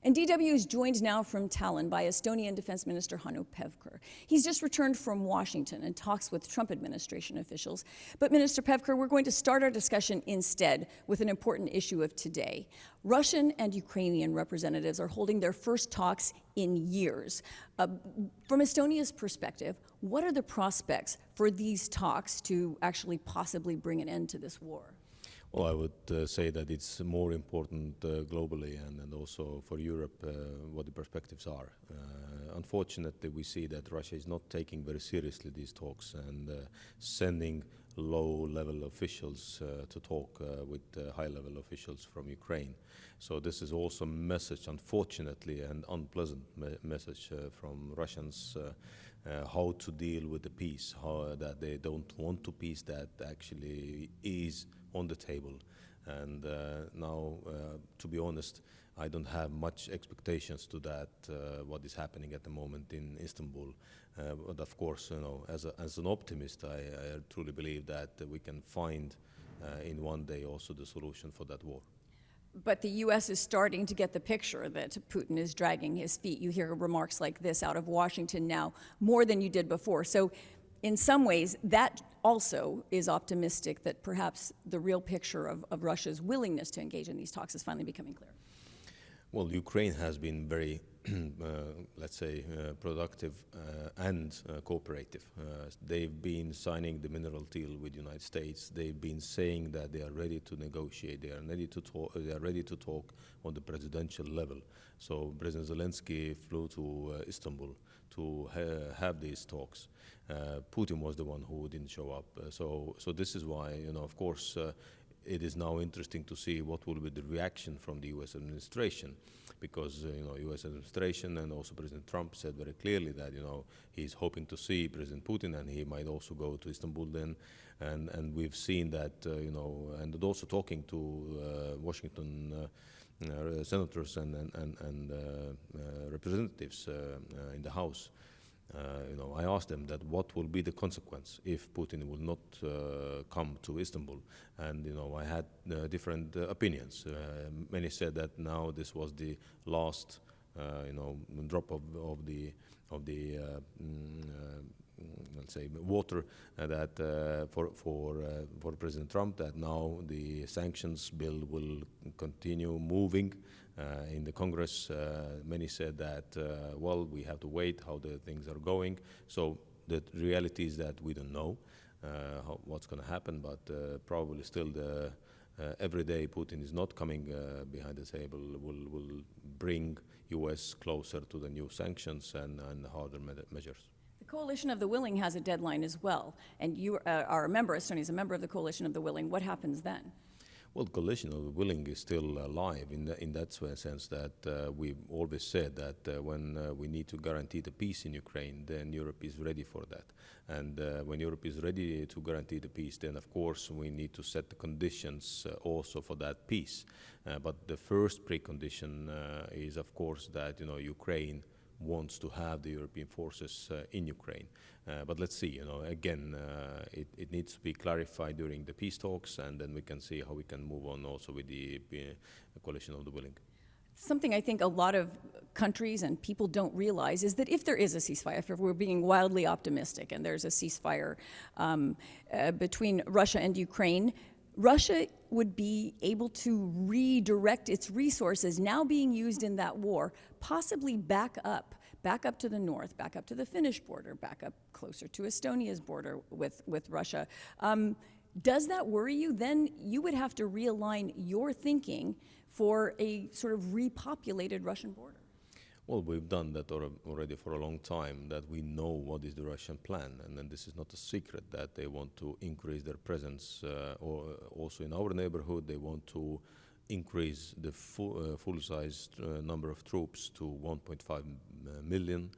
And DW is joined now from Tallinn by Estonian Defense Minister Hanno Pevkur. He's just returned from Washington and talks with Trump administration officials. But Minister Pevkur, we're going to start our discussion instead with an important issue of today. Russian and Ukrainian representatives are holding their first talks in years. From Estonia's perspective, what are the prospects for these talks to actually possibly bring an end to this war? Well, I would say that it's more important globally and also for Europe what the perspectives are. Unfortunately, we see that Russia is not taking very seriously these talks and sending low-level officials to talk with high-level officials from Ukraine. So this is also a message, unfortunately, an unpleasant message from Russians how to deal with the peace, how that they don't want to peace that actually is on the table. And now, to be honest, I don't have much expectations to that, what is happening at the moment in Istanbul. But of course, you know, as an optimist, I truly believe that we can find in one day also the solution for that war. But the U.S. is starting to get the picture that Putin is dragging his feet. You hear remarks like this out of Washington now more than you did before. So in some ways, that also is optimistic that perhaps the real picture of Russia's willingness to engage in these talks is finally becoming clear. Well, Ukraine has been very, let's say, productive and cooperative. They've been signing the mineral deal with the United States. They've been saying that they are ready to negotiate. They are ready to talk. They are ready to talk on the presidential level. So President Zelensky flew to Istanbul to have these talks. Putin was the one who didn't show up. So this is why, you know, of course, it is now interesting to see what will be the reaction from the U.S. administration, because you know, U.S. administration and also President Trump said very clearly that, you know, he's hoping to see President Putin and he might also go to Istanbul then, and we've seen that, you know, and also talking to Washington senators and representatives in the House. You know, I asked them that what will be the consequence if Putin will not come to Istanbul, and you know, I had different opinions. Many said that now this was the last, you know, drop of the let's say water that for President Trump, that now the sanctions bill will continue moving in the Congress. Many said that, well, we have to wait how the things are going. So the reality is that we don't know what's going to happen, but probably still every day Putin is not coming behind the table will bring U.S. closer to the new sanctions and harder measures. The Coalition of the Willing has a deadline as well, and you are a member, Estonia is a member of the Coalition of the Willing. What happens then? Well, the Coalition of the Willing is still alive in that sense that we've always said that when we need to guarantee the peace in Ukraine, then Europe is ready for that. And when Europe is ready to guarantee the peace, then of course we need to set the conditions also for that peace. But the first precondition is, of course, that, you know, Ukraine wants to have the European forces in Ukraine. But let's see, you know, again, it needs to be clarified during the peace talks, and then we can see how we can move on also with the Coalition of the Willing. Something I think a lot of countries and people don't realize is that if there is a ceasefire, if we're being wildly optimistic and there's a ceasefire between Russia and Ukraine, Russia would be able to redirect its resources now being used in that war, possibly back up to the north, back up to the Finnish border, back up closer to Estonia's border with Russia. Does that worry you? Then you would have to realign your thinking for a sort of repopulated Russian border. Well, we've done that already for a long time, that we know what is the Russian plan, and then this is not a secret that they want to increase their presence or also in our neighborhood. They want to increase the full-sized number of troops to 1.5 million.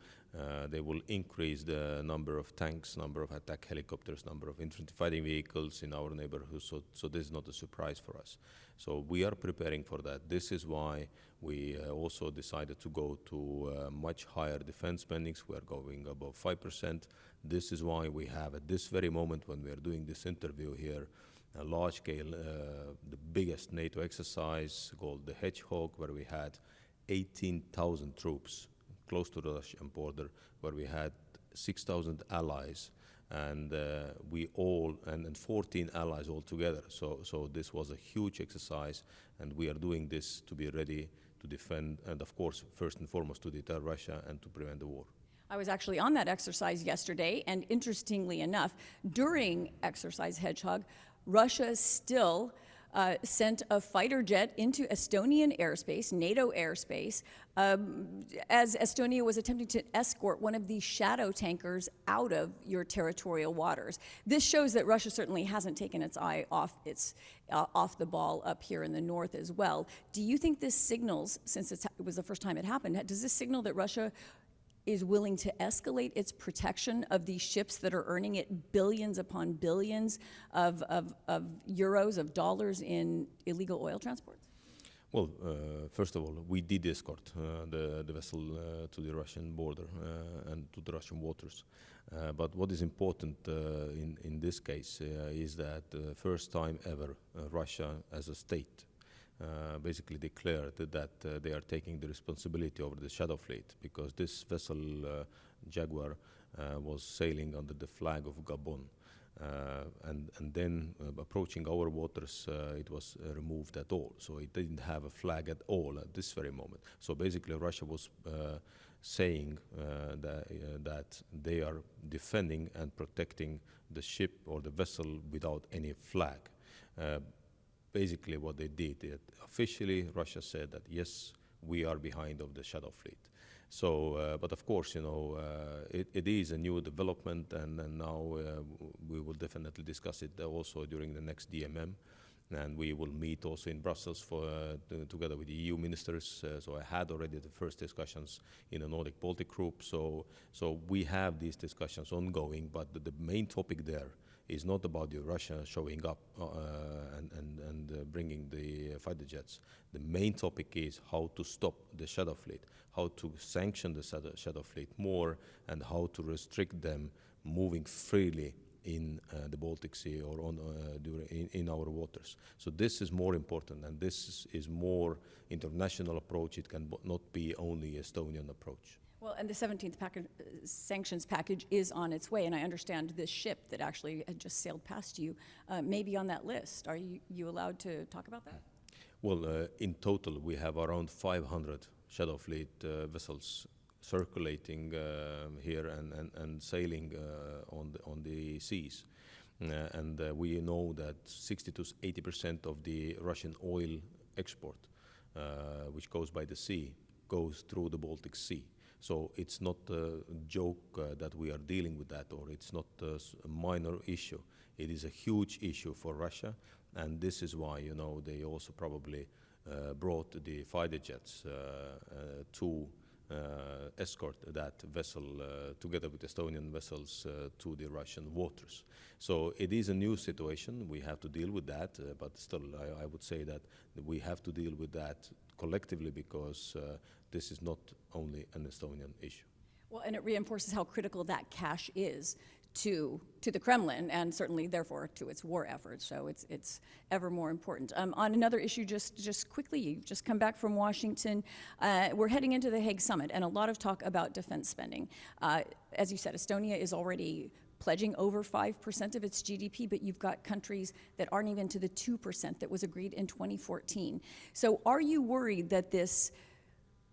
They will increase the number of tanks, number of attack helicopters, number of infantry fighting vehicles in our neighborhood, so this is not a surprise for us. So we are preparing for that. This is why we also decided to go to much higher defense spendings. We are going above 5%. This is why we have, at this very moment when we are doing this interview here, a large scale, the biggest NATO exercise called the Hedgehog, where we had 18,000 troops close to the Russian border, where we had 6,000 allies, and and 14 allies altogether. So this was a huge exercise, and we are doing this to be ready to defend, and of course, first and foremost, to deter Russia and to prevent the war. I was actually on that exercise yesterday, and interestingly enough, during Exercise Hedgehog, Russia still sent a fighter jet into Estonian airspace, NATO airspace, as Estonia was attempting to escort one of these shadow tankers out of your territorial waters. This shows that Russia certainly hasn't taken its eye off the ball up here in the north as well. Do you think this signals, since it was the first time it happened, does this signal that Russia is willing to escalate its protection of these ships that are earning it billions upon billions of euros, of dollars in illegal oil transports? Well, first of all, we did escort the vessel to the Russian border and to the Russian waters. But what is important in this case is that first time ever Russia as a state basically declared that they are taking the responsibility over the shadow fleet, because this vessel, Jaguar, was sailing under the flag of Gabon. And then approaching our waters, it was removed at all. So it didn't have a flag at all at this very moment. So basically Russia was saying that they are defending and protecting the ship or the vessel without any flag. Basically what they did, officially Russia said that yes, we are behind of the shadow fleet. So, but of course, it is a new development, and now we will definitely discuss it also during the next DMM, and we will meet also in Brussels together with the EU ministers. So I had already the first discussions in the Nordic-Baltic group. So we have these discussions ongoing, but the main topic there is not about Russia showing up and bringing the fighter jets. The main topic is how to stop the shadow fleet, how to sanction the shadow fleet more, and how to restrict them moving freely in the Baltic Sea or in our waters. So this is more important, and this is more international approach. It can not be only Estonian approach. Well, and the 17th sanctions package is on its way, and I understand this ship that actually had just sailed past you may be on that list. Are you allowed to talk about that? Well, in total, we have around 500 shadow fleet vessels circulating here and sailing on the seas. And we know that 60 to 80% of the Russian oil export, which goes by the sea, goes through the Baltic Sea. So it's not a joke that we are dealing with that, or it's not a minor issue. It is a huge issue for Russia, and this is why, they also probably brought the fighter jets to escort that vessel together with Estonian vessels to the Russian waters. So it is a new situation. We have to deal with that, but still I would say that we have to deal with that collectively, because this is not only an Estonian issue. Well, and it reinforces how critical that cash is to the Kremlin, and certainly, therefore, to its war efforts. So it's ever more important. On another issue, just quickly, you've just come back from Washington. We're heading into the Hague Summit, and a lot of talk about defense spending. As you said, Estonia is already pledging over 5% of its GDP, but you've got countries that aren't even to the 2% that was agreed in 2014. So are you worried that this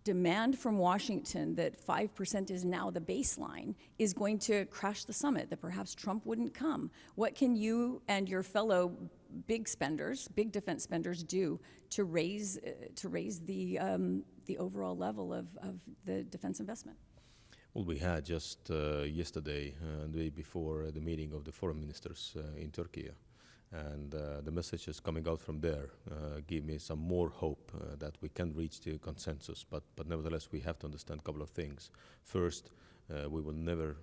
demand from Washington that 5% is now the baseline is going to crash the summit, that perhaps Trump wouldn't come? What can you and your fellow big defense spenders do to raise the overall level of the defense investment? Well, we had just yesterday, the day before the meeting of the foreign ministers in Turkey, and the messages coming out from there give me some more hope that we can reach the consensus. But nevertheless, we have to understand a couple of things. First, we will never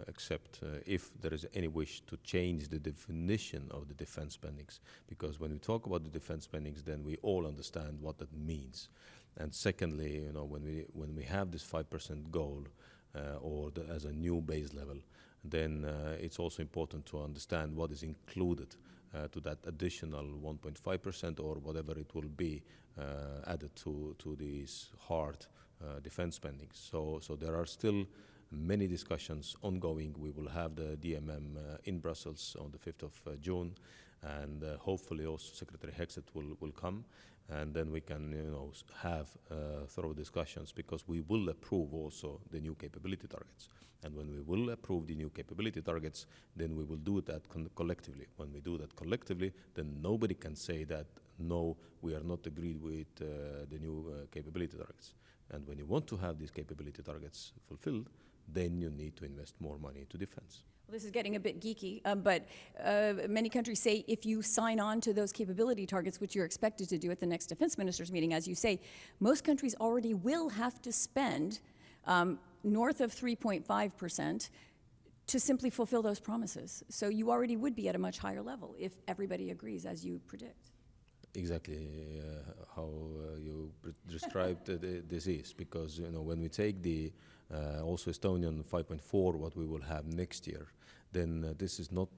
accept if there is any wish to change the definition of the defense spendings, because when we talk about the defense spendings, then we all understand what that means. And secondly, when we have this 5% goal, as a new base level, then it's also important to understand what is included to that additional 1.5% or whatever it will be added to these hard defense spending. So there are still many discussions ongoing. We will have the DMM in Brussels on the 5th of June, and hopefully also Secretary Hexet will come, and then we can have thorough discussions, because we will approve also the new capability targets. And when we will approve the new capability targets, then we will do that collectively. When we do that collectively, then nobody can say that, no, we are not agreed with the new capability targets. And when you want to have these capability targets fulfilled, then you need to invest more money into defense. Well, this is getting a bit geeky, but many countries say if you sign on to those capability targets, which you're expected to do at the next defense ministers meeting, as you say, most countries already will have to spend north of 3.5% to simply fulfill those promises. So you already would be at a much higher level if everybody agrees, as you predict. Exactly how you described this is, because when we take the also Estonian 5.4, what we will have next year, then this is not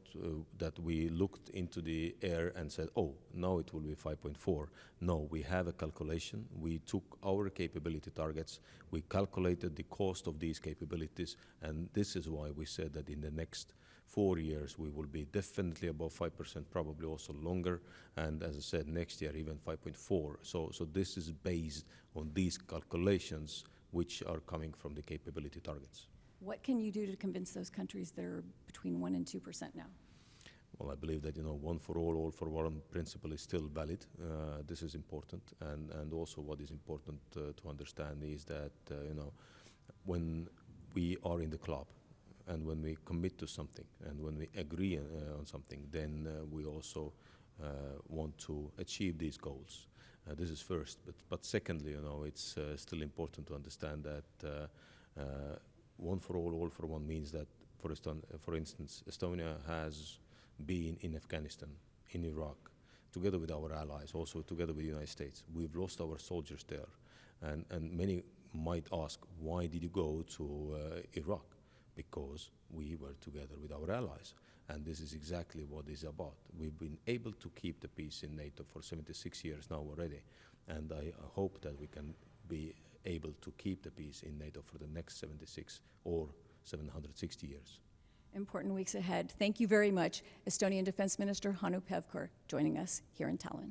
that we looked into the air and said, oh, now it will be 5.4. No, we have a calculation. We took our capability targets, we calculated the cost of these capabilities, and this is why we said that in the next 4 years we will be definitely above 5%, probably also longer, and as I said, next year even 5.4. So this is based on these calculations which are coming from the capability targets. What can you do to convince those countries they're between 1% and 2% now? Well, I believe that one for all for one principle is still valid. This is important, and also what is important to understand is that when we are in the club, and when we commit to something, and when we agree on something, then we also want to achieve these goals. This is first, but secondly, it's still important to understand that one for all for one means that, for instance, Estonia has been in Afghanistan, in Iraq, together with our allies, also together with the United States. We've lost our soldiers there, and many might ask, why did you go to Iraq? Because we were together with our allies. And this is exactly what it's about. We've been able to keep the peace in NATO for 76 years now already. And I hope that we can be able to keep the peace in NATO for the next 76 or 760 years. Important weeks ahead. Thank you very much, Estonian Defense Minister Hanno Pevkur, joining us here in Tallinn.